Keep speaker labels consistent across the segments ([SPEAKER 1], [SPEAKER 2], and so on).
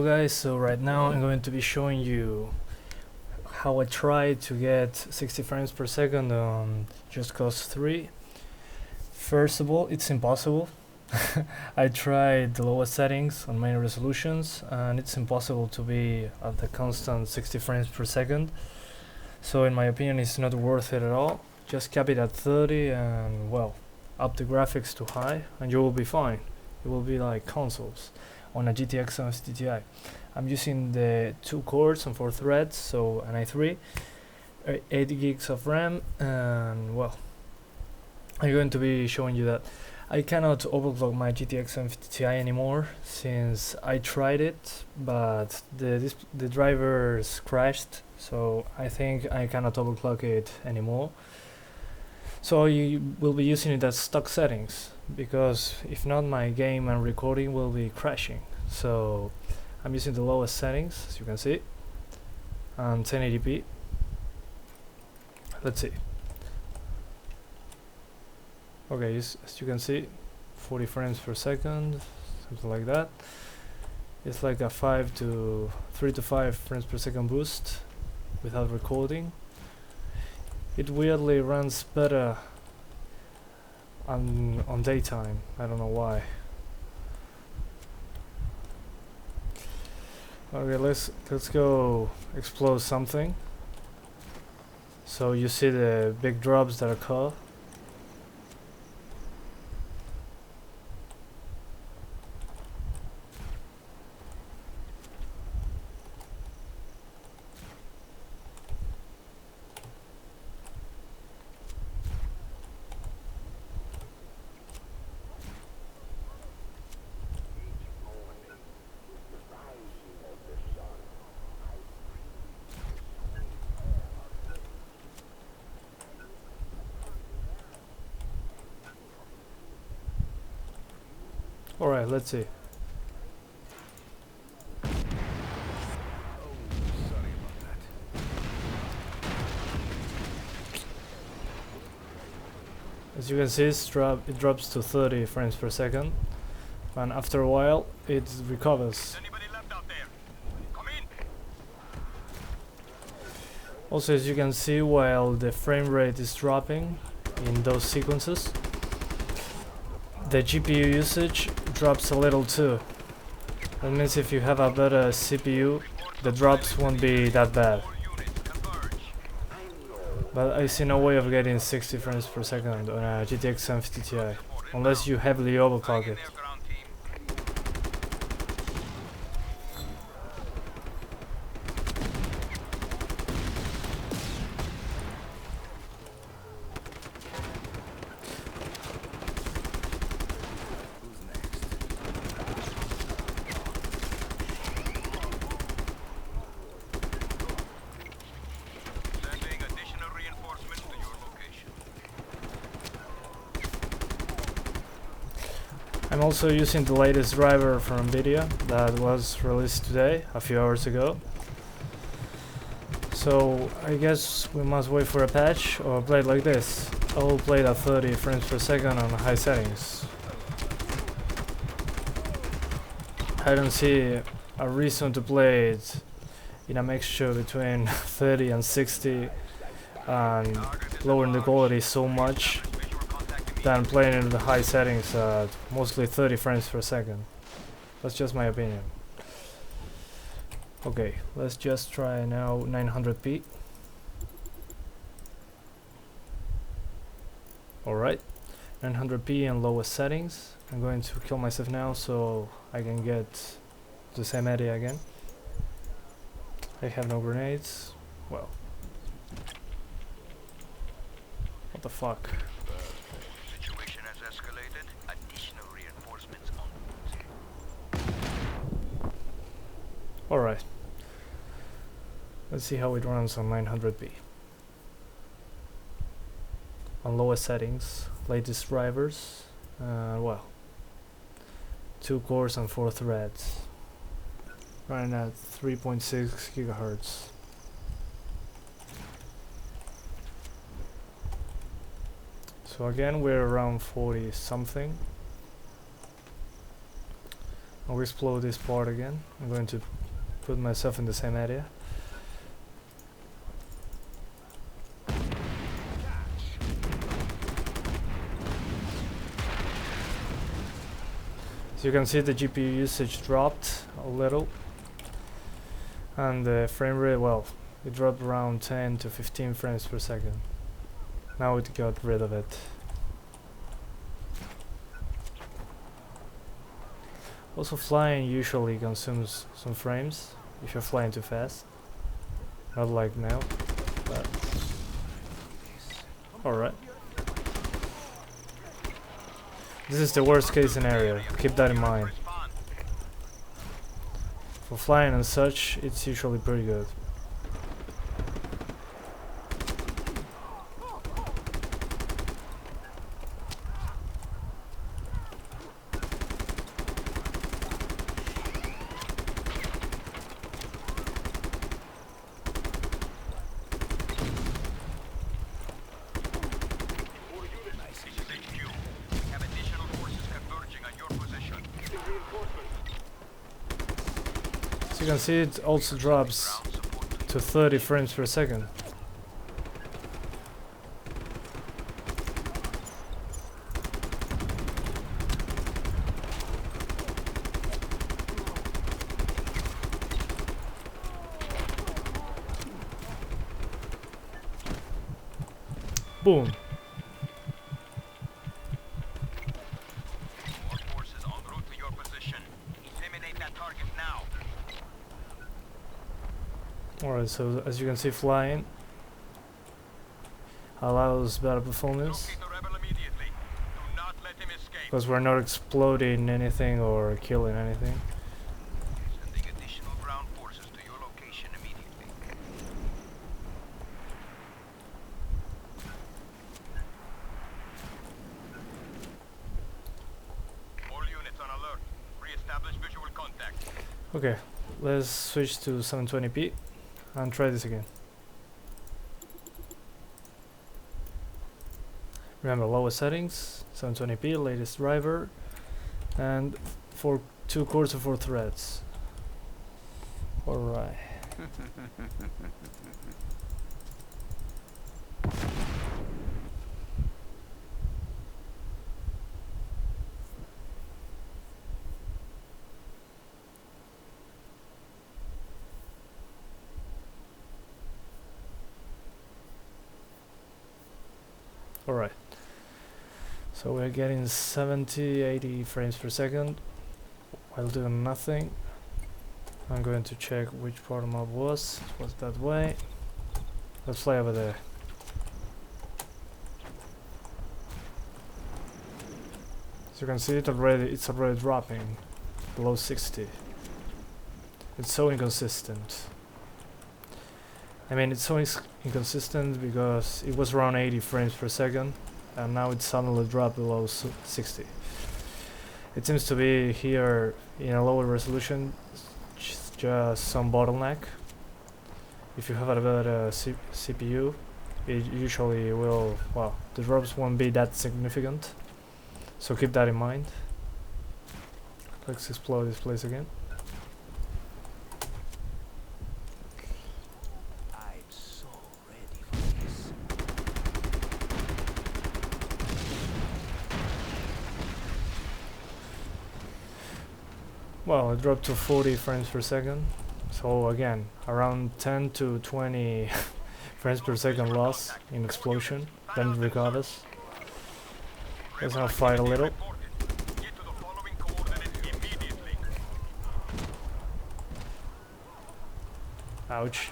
[SPEAKER 1] Guys, so right now I'm going to be showing you how I try to get 60 frames per second on Just Cause 3. First of all, it's impossible. I tried the lowest settings on main resolutions and it's impossible to be at the constant 60 frames per second. So in my opinion it's not worth it at all. Just cap it at 30 and well, up the graphics to high and you will be fine. It will be like consoles on a GTX and Ti. I'm using the 2 cores and 4 threads, so an i3, 8 gigs of RAM, and well, I'm going to be showing you that. I cannot overclock my GTX and Ti anymore since I tried it, but the drivers crashed, so I think I cannot overclock it anymore. So you will be using it as stock settings, because if not my game and recording will be crashing. So I'm using the lowest settings, as you can see, and 1080p. Let's see. Okay, as you can see, 40 frames per second, something like that. It's like a 3 to 5 frames per second boost without recording. It weirdly runs better on daytime. I don't know why. Okay, let's go explode something. So you see the big drops that occur. Alright, let's see. As you can see, it drops to 30 frames per second, and after a while it recovers. Also, as you can see, while the frame rate is dropping in those sequences, the GPU usage drops a little too. That means if you have a better CPU, the drops won't be that bad. But I see no way of getting 60 frames per second on a GTX 1050 Ti, unless you heavily overclock it. I'm also using the latest driver from Nvidia that was released today, a few hours ago. So I guess we must wait for a patch or play it like this. I will play it at 30 frames per second on high settings. I don't see a reason to play it in a mixture between 30 and 60 and lowering the quality so much than playing in the high settings at mostly 30 frames per second. That's just my opinion. Okay, let's just try now 900p. Alright, 900p and lowest settings. I'm going to kill myself now so I can get the same area again. I have no grenades. Well, what the fuck? Alright, let's see how it runs on 900p. On lowest settings, latest drivers, well, 2 cores and 4 threads, running at 3.6 gigahertz. So again, we're around 40 something. I'll explode this part again. I'm going to put myself in the same area. So you can see the GPU usage dropped a little, and the frame rate, well, it dropped around 10 to 15 frames per second. Now it got rid of it. Also, flying usually consumes some frames if you're flying too fast. Not like now, but alright. This is the worst case scenario, keep that in mind. For flying and such, it's usually pretty good. So you can see it also drops to 30 frames per second. Boom. Alright, so as you can see, flying allows better performance because we're not exploding anything or killing anything.
[SPEAKER 2] Sending additional ground forces to your location immediately. All units on alert. Re-establish visual contact.
[SPEAKER 1] Okay, let's switch to 720p and try this again. Remember, lowest settings, 720p, latest driver, and for 2 cores or 4 threads. Alright. Alright, so we're getting 70-80 frames per second while doing nothing. I'm going to check which part of the map was that way. Let's fly over there. As you can see, it's already dropping below 60. It's so inconsistent. I mean, it's so inconsistent because it was around 80 frames per second and now it suddenly dropped below 60. It seems to be here in a lower resolution, just some bottleneck. If you have a better CPU, it usually will, well, the drops won't be that significant, so keep that in mind. Let's explore this place again. Well, it dropped to 40 frames per second, so again, around 10 to 20 frames per second loss in explosion, then it recovers. Let's now fight a little. Ouch.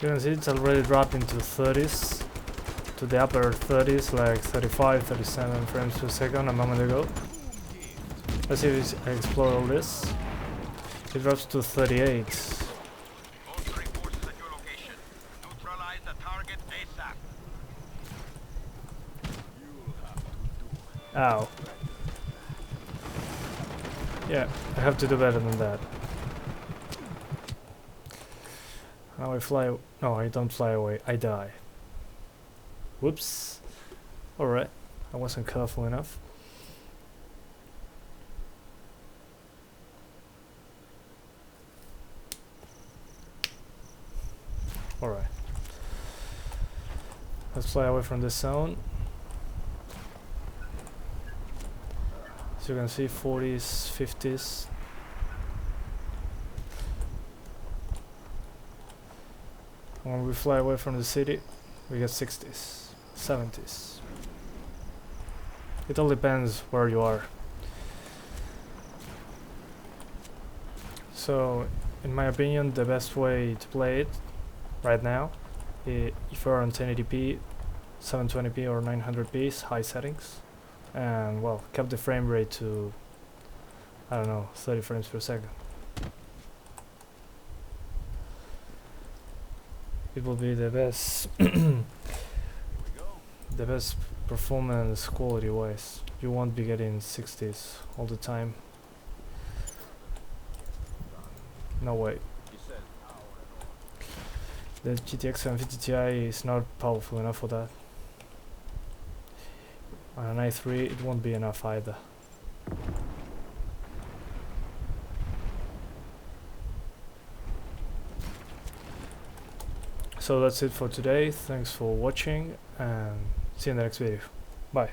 [SPEAKER 1] You can see it's already dropped into 30s. to the upper 30s, like 35, 37 frames per second a moment ago. Let's see if I explore all this. It drops to 38.
[SPEAKER 2] All 3 forces at your location. Neutralize the target ASAP.
[SPEAKER 1] Ow. Yeah, I have to do better than that. Now I fly. No, I don't fly away. I die. Whoops. Alright. I wasn't careful enough. Alright. Let's fly away from this zone. As you can see, 40s, 50s. When we fly away from the city, we get 60s, 70s. It all depends where you are. So, in my opinion, the best way to play it right now, if you're on 1080p, 720p or 900p is high settings, and well, kept the frame rate to, I don't know, 30 frames per second. It will be the best the best performance quality wise. You won't be getting 60s all the time. No way. The GTX 750 Ti is not powerful enough for that. On an i3 it won't be enough either. So that's it for today. Thanks for watching and see you in the next video. Bye.